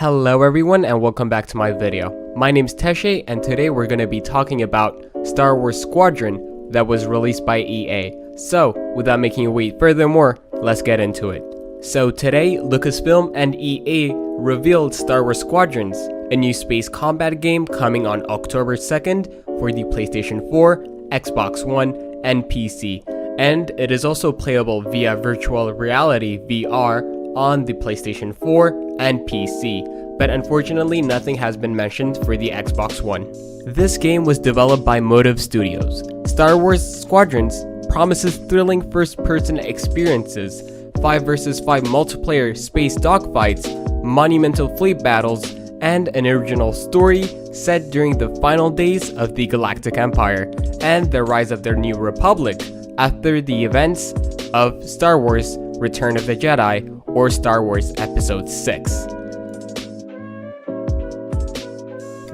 Hello everyone and welcome back to my video. My name's Teshe and today we're going to be talking about Star Wars Squadron that was released by EA. So without making you wait furthermore, let's get into it. So today Lucasfilm and EA revealed Star Wars Squadrons, a new space combat game coming on October 2nd for the PlayStation 4, Xbox One, and PC. And it is also playable via virtual reality VR on the PlayStation 4 and PC, but unfortunately nothing has been mentioned for the Xbox One. This game was developed by Motive Studios. Star Wars Squadrons promises thrilling first-person experiences, 5 vs 5 multiplayer space dogfights, monumental fleet battles, and an original story set during the final days of the Galactic Empire and the rise of their new republic after the events of Star Wars Return of the Jedi or Star Wars Episode 6.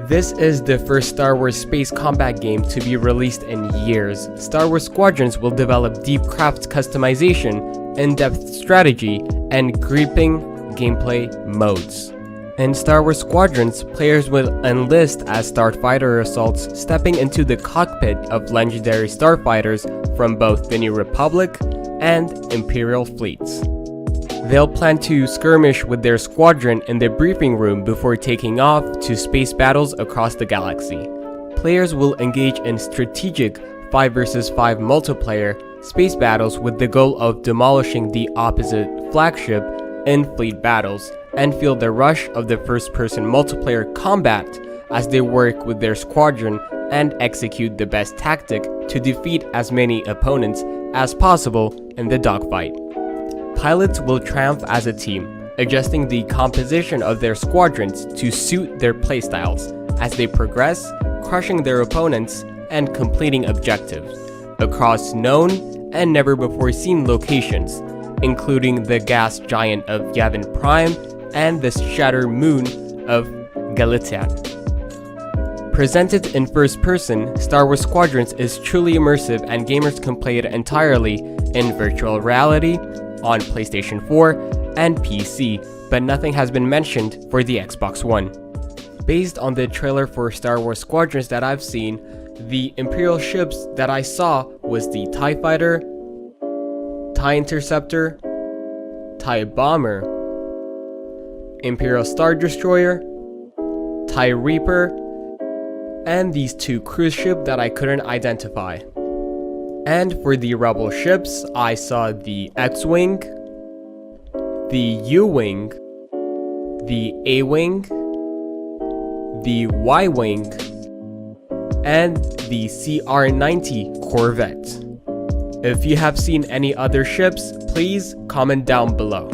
This is the first Star Wars space combat game to be released in years. Star Wars Squadrons will develop deep craft customization, in-depth strategy, and gripping gameplay modes. In Star Wars Squadrons, players will enlist as starfighter assaults, stepping into the cockpit of legendary starfighters from both the New Republic and Imperial fleets. They'll plan to skirmish with their squadron in the briefing room before taking off to space battles across the galaxy. Players will engage in strategic 5 vs 5 multiplayer space battles with the goal of demolishing the opposite flagship in fleet battles and feel the rush of the first-person multiplayer combat as they work with their squadron and execute the best tactic to defeat as many opponents as possible in the dogfight. Pilots will triumph as a team, adjusting the composition of their squadrons to suit their playstyles as they progress, crushing their opponents and completing objectives across known and never-before-seen locations, including the gas giant of Yavin Prime and the shattered moon of Galicia. Presented in first person, Star Wars Squadrons is truly immersive and gamers can play it entirely in virtual reality on PlayStation 4 and PC, but nothing has been mentioned for the Xbox One. Based on the trailer for Star Wars Squadrons that I've seen, the Imperial ships that I saw was the TIE Fighter, TIE Interceptor, TIE Bomber, Imperial Star Destroyer, TIE Reaper, and these 2 cruise ships that I couldn't identify. And for the Rebel ships, I saw the X-Wing, the U-Wing, the A-Wing, the Y-Wing, and the CR-90 Corvette. If you have seen any other ships, please comment down below.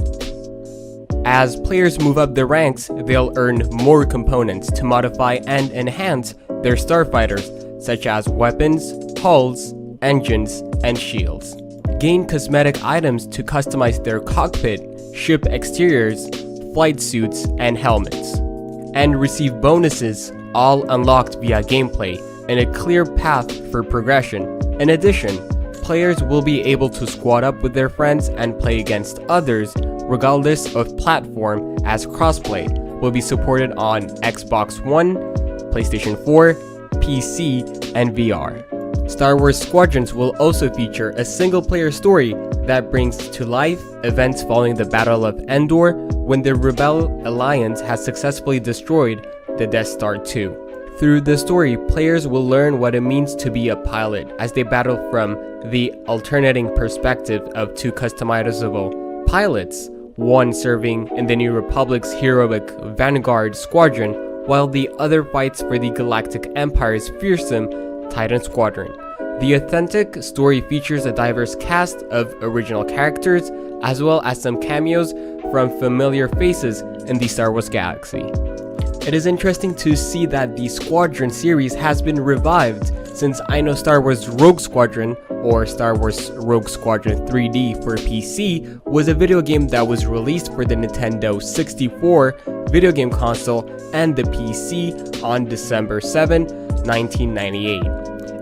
As players move up the ranks, they'll earn more components to modify and enhance their starfighters, such as weapons, hulls, engines, and shields. Gain cosmetic items to customize their cockpit, ship exteriors, flight suits, and helmets. And receive bonuses, all unlocked via gameplay, and a clear path for progression. In addition, players will be able to squad up with their friends and play against others regardless of platform, as crossplay will be supported on Xbox One, PlayStation 4, PC, and VR. Star Wars Squadrons will also feature a single-player story that brings to life events following the Battle of Endor when the Rebel Alliance has successfully destroyed the Death Star 2. Through the story, players will learn what it means to be a pilot as they battle from the alternating perspective of 2 customizable pilots, one serving in the New Republic's heroic Vanguard Squadron, while the other fights for the Galactic Empire's fearsome Titan Squadron. The authentic story features a diverse cast of original characters, as well as some cameos from familiar faces in the Star Wars galaxy. It is interesting to see that the Squadron series has been revived, since I know Star Wars Rogue Squadron, or Star Wars Rogue Squadron 3D for PC, was a video game that was released for the Nintendo 64 video game console and the PC on December 7, 1998.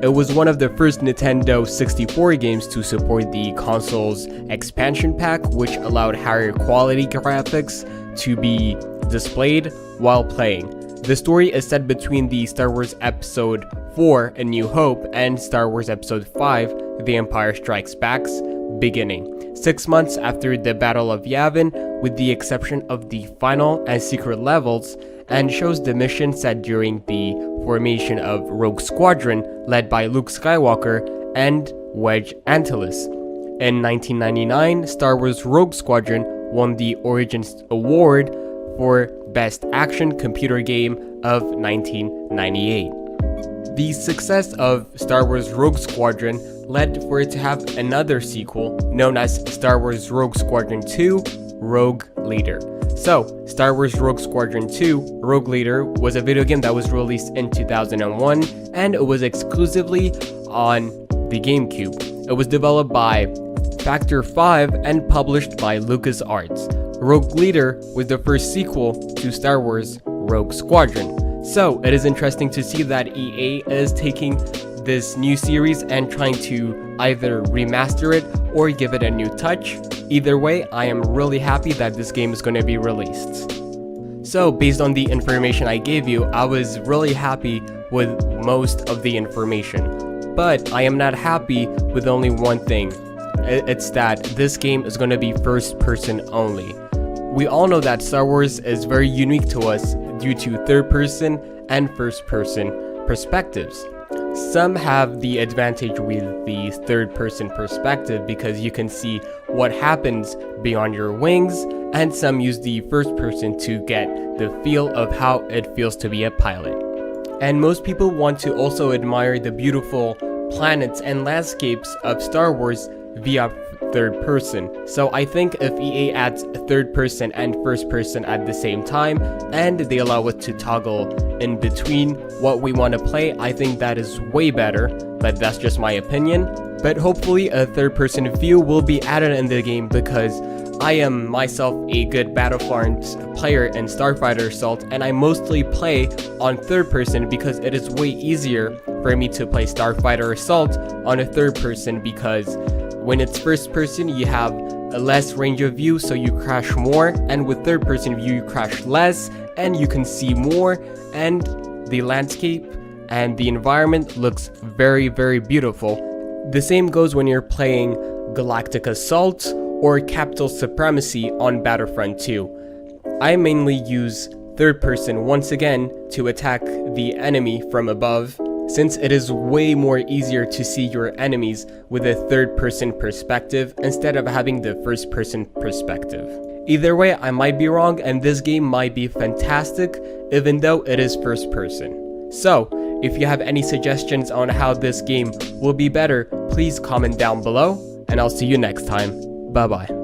It was one of the first Nintendo 64 games to support the console's expansion pack, which allowed higher quality graphics to be displayed while playing. The story is set between the Star Wars Episode 4, A New Hope, and Star Wars Episode 5, The Empire Strikes Back's beginning, 6 months after the Battle of Yavin, with the exception of the final and secret levels, and shows the mission set during the formation of Rogue Squadron, led by Luke Skywalker and Wedge Antilles. In 1999, Star Wars Rogue Squadron won the Origins Award for Best Action Computer Game of 1998. The success of Star Wars Rogue Squadron led for it to have another sequel known as Star Wars Rogue Squadron 2 Rogue Leader. So, Star Wars Rogue Squadron 2 Rogue Leader was a video game that was released in 2001, and it was exclusively on the GameCube. It was developed by Factor 5 and published by LucasArts. Rogue Leader was the first sequel to Star Wars Rogue Squadron. So, it is interesting to see that EA is taking this new series and trying to either remaster it or give it a new touch. Either way, I am really happy that this game is going to be released. So, based on the information I gave you, I was really happy with most of the information. But I am not happy with only one thing. It's that this game is going to be first person only. We all know that Star Wars is very unique to us due to third person and first person perspectives. Some have the advantage with the third person perspective because you can see what happens beyond your wings, and some use the first person to get the feel of how it feels to be a pilot. And most people want to also admire the beautiful planets and landscapes of Star Wars via third person. So I think if EA adds third person and first person at the same time, and they allow us to toggle in between what we want to play, I think that is way better, but that's just my opinion. But hopefully a third person view will be added in the game, because I am myself a good Battlefront player in Starfighter Assault, and I mostly play on third person because it is way easier for me to play Starfighter Assault on a third person, because when it's first person, you have a less range of view, so you crash more, and with third person view, you crash less, and you can see more, and the landscape and the environment looks very, very beautiful. The same goes when you're playing Galactic Assault or Capital Supremacy on Battlefront 2. I mainly use third person once again to attack the enemy from above, since it is way more easier to see your enemies with a third person perspective instead of having the first person perspective. Either way, I might be wrong, and this game might be fantastic even though it is first person. So, if you have any suggestions on how this game will be better, please comment down below, and I'll see you next time. Bye bye.